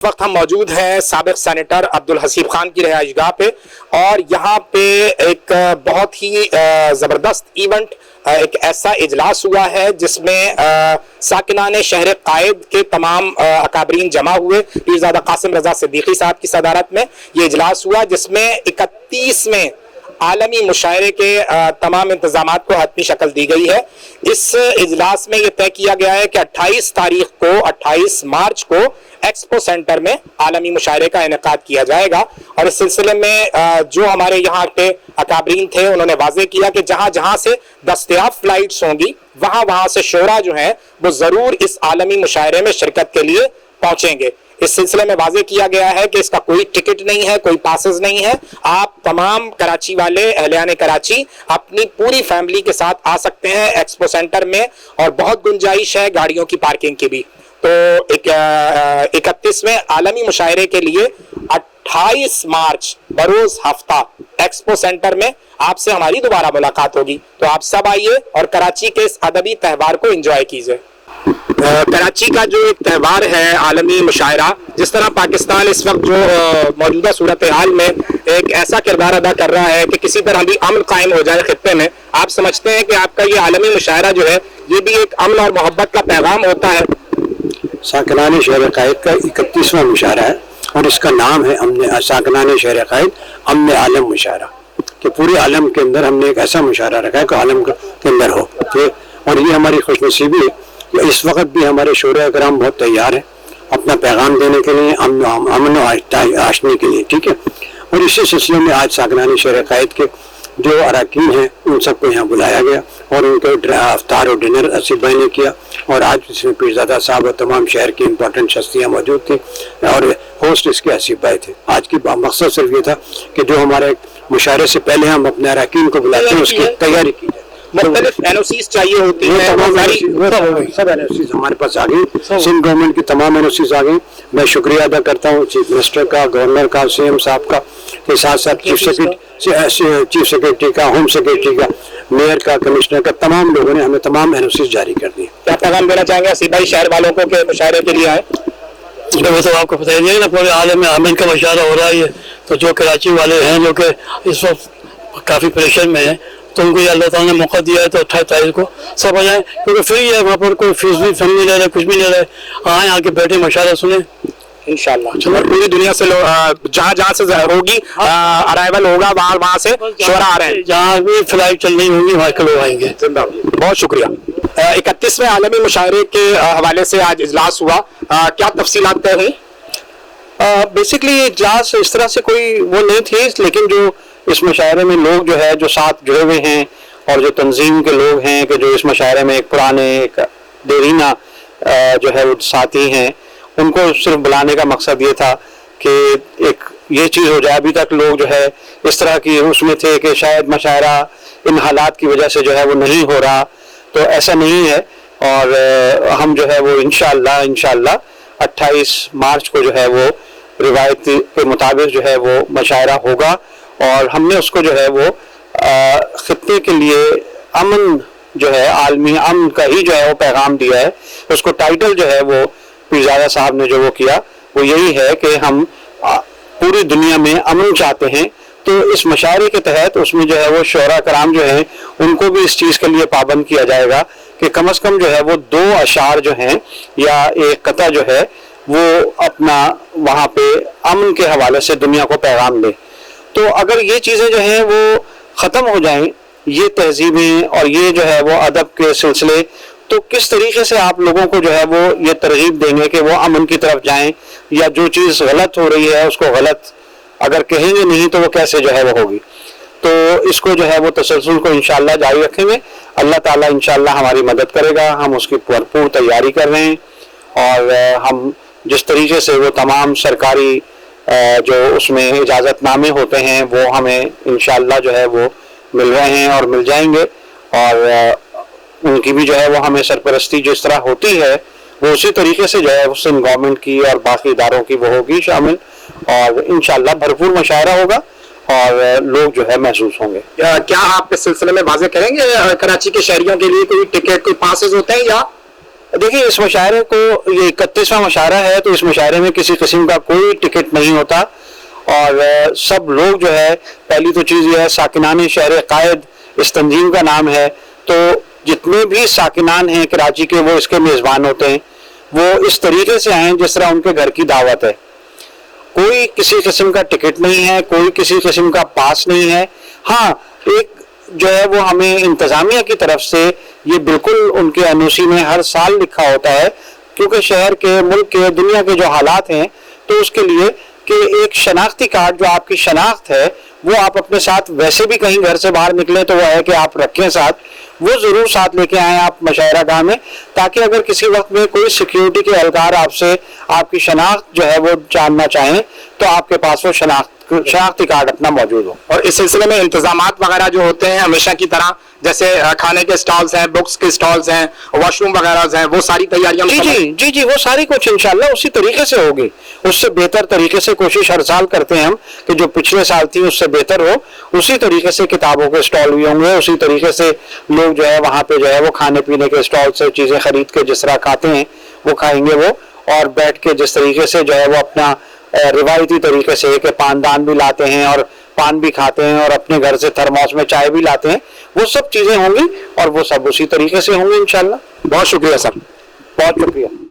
وقت ہم موجود ہیں سابق سینیٹر عبدالحسیب خان کی رہائش گاہ پہ، اور یہاں پہ ایک بہت ہی زبردست ایونٹ، ایک ایسا اجلاس ہوا ہے جس میں ساکنان شہر قائد کے تمام اکابرین جمع ہوئے۔ پیرزادہ قاسم رضا صدیقی صاحب کی صدارت میں یہ اجلاس ہوا، جس میں 31ویں عالمی مشاعرے کے تمام انتظامات کو حتمی شکل دی گئی ہے۔ اس اجلاس میں یہ طے کیا گیا ہے کہ 28 مارچ کو ایکسپو سینٹر میں عالمی مشاعرے کا انعقاد کیا جائے گا، اور اس سلسلے میں جو ہمارے یہاں کے اکابرین تھے انہوں نے واضح کیا کہ جہاں جہاں سے دستیاب فلائٹس ہوں گی وہاں سے شعراء جو ہیں وہ ضرور اس عالمی مشاعرے میں شرکت کے لیے پہنچیں گے۔ اس سلسلے میں واضح کیا گیا ہے کہ اس کا کوئی ٹکٹ نہیں ہے، کوئی پاسز نہیں ہے، آپ تمام کراچی والے اہلیان کراچی اپنی پوری فیملی کے ساتھ آ سکتے ہیں ایکسپو سینٹر میں، اور بہت گنجائش ہے گاڑیوں کی پارکنگ کی بھی۔ تو 31ویں عالمی مشاعرے کے لیے 28 مارچ بروز ہفتہ ایکسپو سینٹر میں آپ سے ہماری دوبارہ ملاقات ہوگی، تو آپ سب آئیے اور کراچی کے اس ادبی تہوار کو انجوائے کیجیے۔ کراچی کا جو ایک تہوار ہے عالمی مشاعرہ، جس طرح پاکستان اس وقت جو موجودہ صورتحال میں ایک ایسا کردار ادا کر رہا ہے کہ کسی طرح بھی امن قائم ہو جائے خطے میں، آپ سمجھتے ہیں کہ آپ کا یہ عالمی مشاعرہ جو ہے یہ بھی ایک امن اور محبت کا پیغام ہوتا ہے؟ ساکنان شہر قائد کا 31واں مشاعرہ ہے، اور اس کا نام ہے ساکنان شہر قائد امن عالم مشاعرہ، کہ پورے عالم کے اندر ہم نے ایک ایسا مشاعرہ رکھا ہے کہ عالم کے اندر ہو۔ اور یہ ہماری خوش نصیبی ہے کہ اس وقت بھی ہمارے شعراء کرام بہت تیار ہیں اپنا پیغام دینے کے لیے، امن و آشنی کے لیے، ٹھیک ہے۔ اور اسی سلسلے میں آج ساکنان شہر قائد کے جو اراکین ہیں ان سب کو یہاں بلایا گیا، اور ان کے افطار اور ڈنر اسیب بھائی نے کیا، اور آج اس میں پیرزادہ صاحب اور تمام شہر کی امپورٹنٹ شخصیاں موجود تھیں، اور ہوسٹ اس کے اسیب بھائی تھے۔ آج کی مقصد صرف یہ تھا کہ جو ہمارے مشاعرے سے پہلے ہم اپنے اراکین کو بلاتے ہیں اس کی تیاری کی جائے۔ مختلف NOCs چاہیے ہوتی ہیں، سب NOCs ہمارے پاس آ گئی، سندھ گورنمنٹ کی تمام NOCs آ گئی۔ میں شکریہ ادا کرتا ہوں چیف منسٹر کا، گورنر کا، CM صاحب کا، کے ساتھ ساتھ چیف سیکرٹری کا، ہوم سیکرٹری کا، میئر کا، کمشنر کا، تمام لوگوں نے ہمیں تمام NOCs جاری کر دی۔ کیا پیغام دینا چاہیں گے اسیب بھائی شہر والوں کو کہ مشاعرے کے لیے آئیں؟ وہ تو آپ کو پتہ ہی ہے نا، پورے عالم میں امن کا مشاعرہ ہو رہا ہے، تو جو کراچی والے ہیں جو کہ اس وقت کافی پریشر میں ہیں، تو ان کو یہ اللہ تعالیٰ نے موقع دیا ہے، تو 28 تاریخ کو سب آ جائیں، کیونکہ فری ہے وہاں پر، کوئی فیس بھی فن نہیں لے رہے، کچھ بھی نہیں لے رہے، آئیں آ کے بیٹھے مشاعرہ سنیں انشاءاللہ۔ چلو پوری دنیا سے جہاں جہاں سے ہوگی ارائیول ہوگا وہاں سے شعراء آ رہے ہیں، جہاں بھی فلائٹ چل رہی ہوں گی وہاں کے لوگ آئیں گے۔ بہت شکریہ۔ 31ویں عالمی مشاعرے کے حوالے سے آج اجلاس ہوا، کیا تفصیلات طے ہوئی؟ بیسکلی اجلاس اس طرح سے کوئی وہ نہیں تھی، لیکن جو اس مشاعرے میں لوگ جو ہے جو ساتھ جڑے ہوئے ہیں، اور جو تنظیم کے لوگ ہیں کہ جو اس مشاعرے میں ایک پرانے ایک دیرینہ جو ہے وہ ساتھی ہیں، ان کو صرف بلانے کا مقصد یہ تھا کہ ایک یہ چیز ہو جائے۔ ابھی تک لوگ جو ہے اس طرح کی اس میں تھے کہ شاید مشاعرہ ان حالات کی وجہ سے جو ہے وہ نہیں ہو رہا، تو ایسا نہیں ہے، اور ہم جو ہے وہ انشاءاللہ 28 مارچ کو جو ہے وہ روایت کے مطابق جو ہے وہ مشاعرہ ہوگا، اور ہم نے اس کو جو ہے وہ خطے کے لیے امن جو ہے عالمی امن کا ہی جو ہے وہ پیغام دیا ہے۔ اس کو ٹائٹل جو ہے وہ پیرزادہ صاحب نے جو وہ کیا وہ یہی ہے کہ ہم پوری دنیا میں امن چاہتے ہیں، تو اس مشاعرے کے تحت اس میں جو ہے وہ شعراء کرام جو ہیں ان کو بھی اس چیز کے لیے پابند کیا جائے گا کہ کم از کم جو ہے وہ 2 اشعار جو ہیں یا ایک قطعہ جو ہے وہ اپنا وہاں پہ امن کے حوالے سے دنیا کو پیغام دے۔ تو اگر یہ چیزیں جو ہیں وہ ختم ہو جائیں، یہ تہذیبیں اور یہ جو ہے وہ ادب کے سلسلے، تو کس طریقے سے آپ لوگوں کو جو ہے وہ یہ ترغیب دیں گے کہ وہ امن کی طرف جائیں، یا جو چیز غلط ہو رہی ہے اس کو غلط اگر کہیں گے نہیں تو وہ کیسے جو ہے وہ ہوگی۔ تو اس کو جو ہے وہ تسلسل کو انشاءاللہ جاری رکھیں گے، اللہ تعالیٰ انشاءاللہ ہماری مدد کرے گا، ہم اس کی بھرپور تیاری کر رہے ہیں، اور ہم جس طریقے سے وہ تمام سرکاری جو اس میں اجازت نامے ہوتے ہیں وہ ہمیں انشاءاللہ جو ہے وہ مل رہے ہیں اور مل جائیں گے، اور ان کی بھی جو ہے وہ ہمیں سرپرستی جس طرح ہوتی ہے وہ اسی طریقے سے جو ہے سندھ گورنمنٹ کی اور باقی اداروں کی وہ ہوگی شامل، اور انشاءاللہ بھرپور مشاعرہ ہوگا اور لوگ جو ہے محسوس ہوں گے۔ کیا آپ اس سلسلے میں واضح کریں گے کراچی کے شہریوں کے لیے کوئی ٹکٹ، کوئی پاسز ہوتے ہیں یا دیکھیے اس مشاعرے کو یہ 31واں مشاعرہ ہے، تو اس مشاعرے میں کسی قسم کا کوئی ٹکٹ نہیں ہوتا، اور سب لوگ جو ہے، پہلی تو چیز یہ ہے ساکنان شہر قائد اس تنظیم کا نام ہے، تو جتنے بھی ساکنان ہیں کراچی کے وہ اس کے میزبان ہوتے ہیں، وہ اس طریقے سے آئیں جس طرح ان کے گھر کی دعوت ہے، کوئی کسی قسم کا ٹکٹ نہیں ہے، کوئی کسی قسم کا پاس نہیں ہے۔ ہاں ایک جو ہے وہ ہمیں انتظامیہ کی طرف سے یہ بالکل ان کے انوسی میں ہر سال لکھا ہوتا ہے، کیونکہ شہر کے، ملک کے، دنیا کے جو حالات ہیں، تو اس کے لیے کہ ایک شناختی کارڈ جو آپ کی شناخت ہے وہ آپ اپنے ساتھ ویسے بھی کہیں گھر سے باہر نکلیں تو وہ ہے کہ آپ رکھیں ساتھ، وہ ضرور ساتھ لے کے آئیں آپ مشاعرہ گاہ میں، تاکہ اگر کسی وقت میں کوئی سیکیورٹی کے اہلکار آپ سے آپ کی شناخت جو ہے وہ جاننا چاہیں تو آپ کے پاس وہ شناختی کارڈ اپنا موجود ہو۔ اور اس سلسلے میں انتظامات وغیرہ جو ہوتے ہیں ہمیشہ کی طرح، جیسے کھانے کے سٹالز ہیں، بکس کے سٹالز ہیں، واش روم وغیرہ ہیں، وہ ساری تیاریاں جی وہ ساری کچھ انشاءاللہ اسی طریقے سے ہوگی، اس سے بہتر طریقے سے کوشش ہر سال کرتے ہیں ہم کہ جو پچھلے سال تھی اس سے بہتر ہو، اسی طریقے سے کتابوں کے سٹال بھی ہوں گے، اسی طریقے سے لوگ جو ہے وہاں پہ جو ہے وہ کھانے پینے کے سٹال سے چیزیں خرید کے جس طرح کھاتے ہیں وہ کھائیں گے وہ، اور بیٹھ کے جس طریقے سے جو ہے وہ اپنا روایتی طریقے سے کہ پاندان بھی لاتے ہیں اور پان بھی کھاتے ہیں اور اپنے گھر سے تھرموس میں چائے بھی لاتے ہیں، وہ سب چیزیں ہوں گی اور وہ سب اسی طریقے سے ہوں گی انشاءاللہ۔ بہت شکریہ سر، بہت شکریہ۔